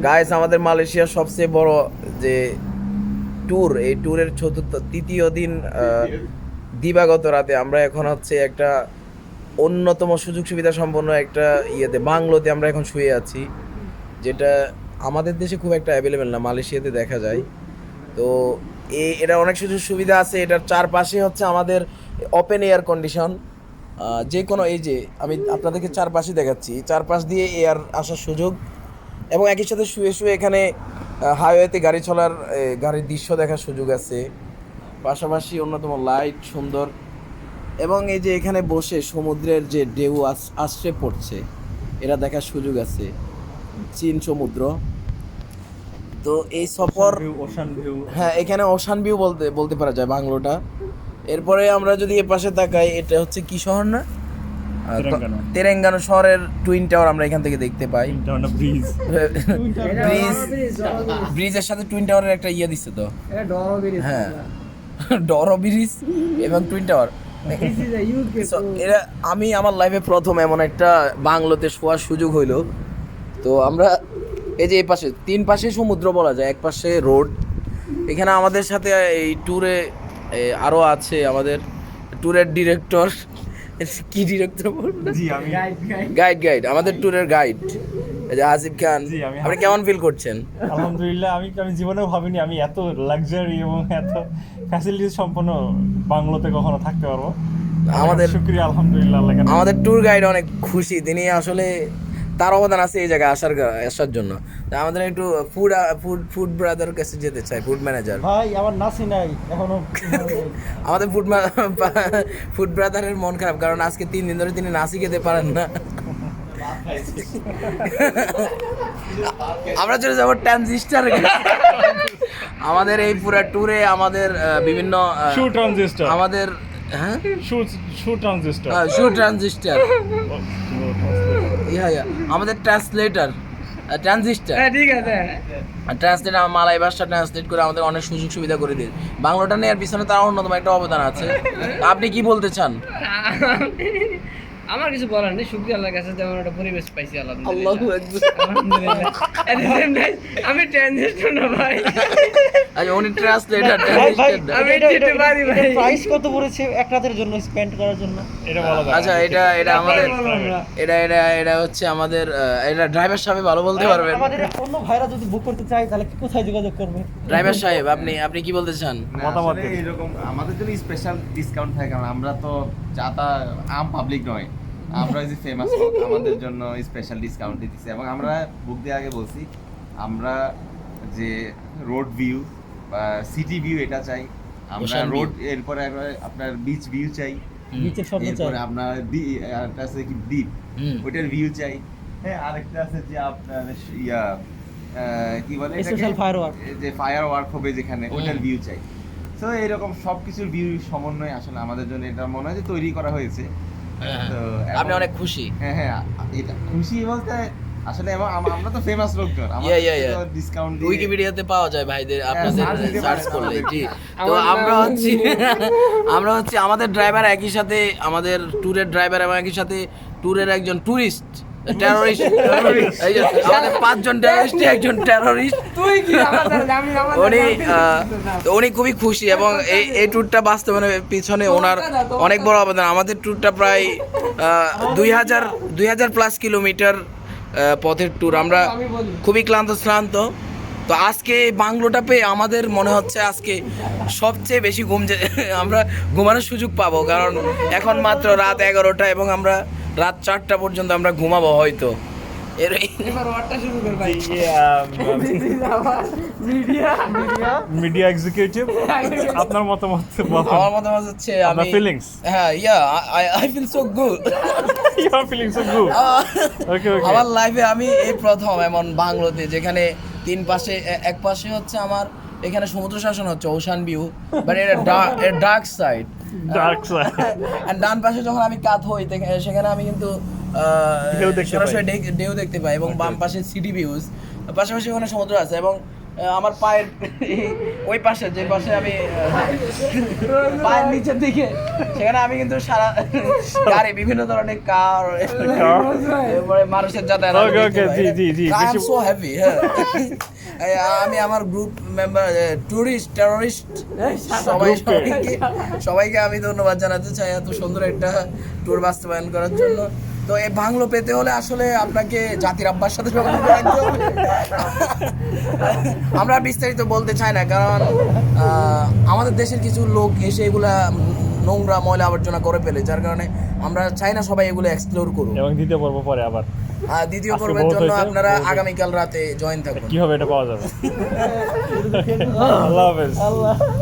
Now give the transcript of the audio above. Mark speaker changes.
Speaker 1: Guys, আমাদের মালয়েশিয়ার সবচেয়ে বড় যে ট্যুর, এই ট্যুরের তৃতীয় দিন দিবাগত রাতে আমরা এখন হচ্ছে একটা অন্যতম সুযোগ সুবিধা সম্পন্ন একটা বাংলোতে আমরা এখন শুয়ে আছি, যেটা আমাদের দেশে খুব একটা অ্যাভেলেবেল না, মালয়েশিয়াতে দেখা যায়। তো এটা অনেক সুযোগ সুবিধা আছে। এটার চারপাশে হচ্ছে আমাদের ওপেন এয়ার কন্ডিশন, যে কোনো এই যে আমি আপনাদেরকে চারপাশে দেখাচ্ছি, চারপাশ দিয়ে এয়ার আসার সুযোগ, এবং একই সাথে শুয়ে শুয়ে এখানে হাইওয়েতে গাড়ি চলার গাড়ির দৃশ্য দেখার সুযোগ আছে। পাশাপাশি অন্যতম লাইট সুন্দর, এবং এই যে এখানে বসে সমুদ্রের যে ঢেউ আশ্রে পড়ছে এটা দেখার সুযোগ আছে, চীন সমুদ্র। তো এই সফর, হ্যাঁ, এখানে ওশান ভিউ বলতে পারা যায় বাংলোটা। এরপরে আমরা যদি এ পাশে তাকাই, এটা হচ্ছে কি শহর না, তেরেঙ্গানা শহরের টুইন টাওয়ার আমরা এখান থেকে দেখতে পাই। ব্রিজের সাথে টুইন টাওয়ারের একটা দিচ্ছে তো, হ্যাঁ, ডরো ব্রিজ এবং টুইন টাওয়ার। এরা আমি আমার লাইফে প্রথম এমন একটা বাংলোতে শোয়ার সুযোগ হইলো। তো আমরা এই যে এই পাশে তিন পাশে সমুদ্র বলা যায়, এক পাশে রোড। এখানে আমাদের সাথে এই ট্যুরে আরও আছে আমাদের ট্যুরের ডিরেক্টর, কি ডিরেক্টর বলবো, গাইড আমাদের ট্যুরের গাইড আসিফ খান। আপনি কেমন ফিল করছেন?
Speaker 2: আলহামদুলিল্লাহ, আমি জীবনেও ভাবিনি আমি এত লাক্সারি এবং এত ফ্যাসিলিটি সম্পন্ন বাংলোতে কখনো থাকতে পারবো। আমাদের শুকরিয়া, আলহামদুলিল্লাহ।
Speaker 1: আমাদের ট্যুর গাইড অনেক খুশি, তিনি আসলে তার অবদান আছে এই জায়গায় আসার জন্য। আমাদের একটু ফুড ব্রাদার কাছে যেতে চাই, ফুড ম্যানেজার
Speaker 2: ভাই। আমার নাসি নাই এখনো।
Speaker 1: আমাদের ফুড ব্রাদারের মন খারাপ, কারণ আজকে 3 দিন ধরে তিনি নাসি খেতে পারেন না। আমরা চলে যাবো ট্রানজিস্টার। আমাদের এই পুরো ট্যুরে আমাদের বিভিন্ন আমাদের ট্রানজিস্টার আমাদের ট্রান্সলেটর ট্রানজিস্টার, ঠিক আছে, ট্রান্সলেট মালয় ভাষা ট্রান্সলেট করে আমাদের অনেক সুযোগ সুবিধা করে দিন। বাংলাটা নেওয়ার পিছনে তার অন্যতম একটা অবদান আছে। আপনি কি বলতে চান?
Speaker 3: আমার কিছু বলার নেই, শুকরিয়া আল্লাহর কাছে যেমন একটা পরিবেশ পাইছি,
Speaker 1: আল্লাহু আকবার।
Speaker 3: আমি ট্রান্সলেটর না ভাই,
Speaker 1: আচ্ছা, উনি ট্রান্সলেটর।
Speaker 3: আমি দিতে পারি ভাই।
Speaker 2: প্রাইস কত পড়েছে এক রাতের জন্য স্পেন্ড করার জন্য এটা বলা যায়?
Speaker 1: আচ্ছা, এটা আমাদের এটা হচ্ছে আমাদের এটা ড্রাইভার সাহেব ভালো বলতে পারবেন।
Speaker 2: আমাদের অন্য ভাইরা যদি বুক করতে চায় তাহলে কোথায় যোগাযোগ করবে?
Speaker 1: ড্রাইভার সাহেব, আপনি কি বলতে চান?
Speaker 4: মতামত এরকম আমাদের জন্য স্পেশাল ডিসকাউন্ট থাকে, কারণ আমরা তো যাতা আম পাবলিক নয়, আমরা যে ফেমাস, আমাদের জন্য স্পেশাল ডিসকাউন্ট দিতেছে। এবং আমরা বুক দিয়ে আগে বলছি, আমরা যে রোড ভিউ বা সিটি ভিউ এটা চাই আমরা, রোড এরপরে আপনার বিচ ভিউ চাই,
Speaker 2: নিচের শব্দ চাই,
Speaker 4: এরপরে আপনার একটা আছে কি দ্বীপ, ওইটার ভিউ চাই। হ্যাঁ, আরেকটা আছে যে আপনার কি বলে
Speaker 2: স্পেশাল ফায়ারওয়ার্ক,
Speaker 4: যে ফায়ার ওয়ার্ক হবে যেখানে, ওইটার ভিউ চাই। তো এরকম সবকিছুর ভিউ সমন্বয় আসলে আমাদের জন্য এটা মনে হয় যে তৈরি করা হয়েছে। তো
Speaker 1: আপনি অনেক খুশি?
Speaker 4: হ্যাঁ, এটা খুশি বলতে আসলে আমরা তো ফেমাস লোকজন, আমাদের ডিসকাউন্ট দিয়ে
Speaker 1: উইকিপিডিয়াতে পাওয়া যায় ভাইদের, আপনাদের সার্চ করলে। জি, তো আমরা হচ্ছে আমাদের ড্রাইভার একই সাথে আমাদের ট্যুরের ড্রাইভার, এবং একই সাথে ট্যুরের একজন টুরিস্ট টেরোরিস্ট। আমাদের 5 জন টেরোরিস্ট, একজন টেরোরিস্ট। উনি খুবই খুশি, এবং এই ট্যুরটা বাস্তবায়নের পিছনে ওনার অনেক বড় অবদান। আমাদের ট্যুরটা প্রায় 2000 প্লাস কিলোমিটার পথের ট্যুর। আমরা খুবই ক্লান্ত। তো আজকে এই বাংলোটা পেয়ে আমাদের মনে হচ্ছে আজকে সবচেয়ে বেশি আমরা ঘুমানোর সুযোগ পাবো, কারণ এখন মাত্র রাত 11টা এবং আমরা রাত 4টা পর্যন্ত আমরা ঘুমাবো হয়তো।
Speaker 2: মিডিয়া এক্সিকিউটিভ, আপনার মতামত?
Speaker 1: আমার মতামত হচ্ছে
Speaker 2: আপনার ফিলিংস?
Speaker 1: হ্যাঁ, I feel so good.
Speaker 2: You are feeling so good? Okay.
Speaker 1: আমার লাইফে আমি এই প্রথম এমন বাংলোতে, যেখানে তিন পাশে, এক পাশে হচ্ছে আমার এখানে সমুদ্র শাসন হচ্ছে, ওশান ভিউ, বাট এটা ডার্ক সাইড। এন্ড ডান পাশে যখন আমি কাত হই, সেখানে আমি কিন্তু সরাসরি ঢেউ দেখতে পাই, এবং বাম পাশে সিটি ভিউজ, পাশাপাশি ওখানে সমুদ্র আছে। এবং আমার পায়ের ওই পাশে যে পাশে আমি পায়ের নিচের দিকে সেখানে আমি কিন্তু সারা গাড়ি বিভিন্ন ধরনের কার এরপরে মানুষের যাতায়াত
Speaker 2: Okay, okay, G,
Speaker 1: I am
Speaker 2: বেশি-
Speaker 1: সো হ্যাপি হ্যাঁ আমি আমার গ্রুপ মেম্বার টুরিস্ট টেররিস্ট সবাইকে আমি ধন্যবাদ জানাতে চাই এত সুন্দর একটা ট্যুর বাস্তবায়ন করার জন্য। তো এই বাংলো পেতে হলে আসলে আপনাকে জাতির আব্বার সাথে যোগাযোগ রাখতে হবে। আমরা বিস্তারিত বলতে চাই না, কারণ আমাদের দেশের কিছু লোক এসে এগুলা নোংরা ময়লা আবর্জনা করে ফেলে, যার কারণে আমরা চাই না সবাই এগুলো এক্সপ্লোর করুক।
Speaker 2: এবং দ্বিতীয় পর্ব পরে আবার
Speaker 1: দ্বিতীয়
Speaker 2: আজকে
Speaker 1: পর্বের
Speaker 2: বহুত
Speaker 1: জন্য
Speaker 2: হয়েছে,
Speaker 1: আপনারা
Speaker 2: বহুত হয়েছে।
Speaker 1: আগামীকাল রাতে জয়েন থাকুন।
Speaker 2: কিভাবে এটা পাওয়া যাবে? আল্লাহ হাফেজ।